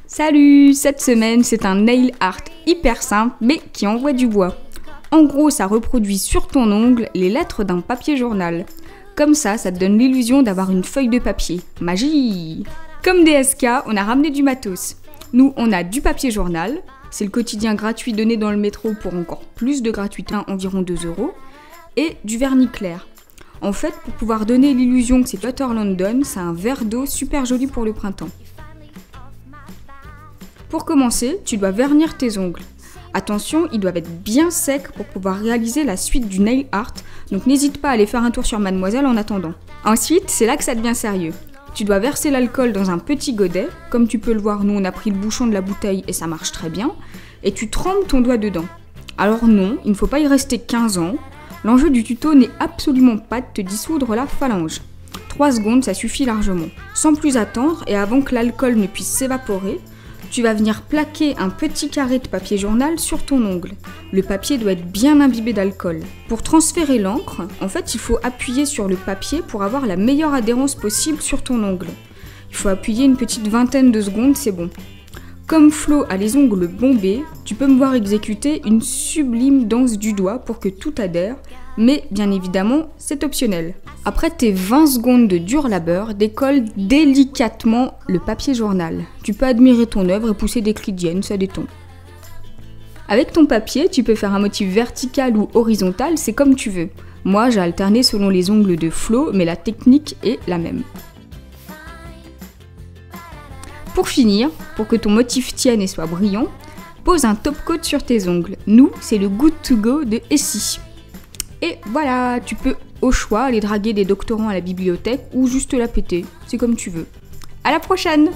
Salut! Cette semaine, c'est un nail art hyper simple mais qui envoie du bois. En gros, ça reproduit sur ton ongle les lettres d'un papier journal. Comme ça te donne l'illusion d'avoir une feuille de papier. Magie! Comme DSK, on a ramené du matos. Nous, on a du papier journal. C'est le quotidien gratuit donné dans le métro pour encore plus de gratuité, environ 2 €. Et du vernis clair. En fait, pour pouvoir donner l'illusion que c'est Butter London, c'est un verre d'eau super joli pour le printemps. Pour commencer, tu dois vernir tes ongles. Attention, ils doivent être bien secs pour pouvoir réaliser la suite du nail art, donc n'hésite pas à aller faire un tour sur Mademoiselle en attendant. Ensuite, c'est là que ça devient sérieux. Tu dois verser l'alcool dans un petit godet, comme tu peux le voir, nous on a pris le bouchon de la bouteille et ça marche très bien, et tu trempes ton doigt dedans. Alors non, il ne faut pas y rester 15 ans, l'enjeu du tuto n'est absolument pas de te dissoudre la phalange. 3 secondes, ça suffit largement. Sans plus attendre et avant que l'alcool ne puisse s'évaporer, tu vas venir plaquer un petit carré de papier journal sur ton ongle. Le papier doit être bien imbibé d'alcool. Pour transférer l'encre, en fait, il faut appuyer sur le papier pour avoir la meilleure adhérence possible sur ton ongle. Il faut appuyer une petite vingtaine de secondes, c'est bon. Comme Flo a les ongles bombés, tu peux me voir exécuter une sublime danse du doigt pour que tout adhère, mais bien évidemment, c'est optionnel. Après tes 20 secondes de dur labeur, décolle délicatement le papier journal. Tu peux admirer ton œuvre et pousser des cris d'hyène, ça détend. Avec ton papier, tu peux faire un motif vertical ou horizontal, c'est comme tu veux. Moi, j'ai alterné selon les ongles de Flo, mais la technique est la même. Pour finir, pour que ton motif tienne et soit brillant, pose un top coat sur tes ongles. Nous, c'est le Good to Go de Essie. Et voilà, tu peux au choix aller draguer des doctorants à la bibliothèque ou juste la péter, c'est comme tu veux. À la prochaine!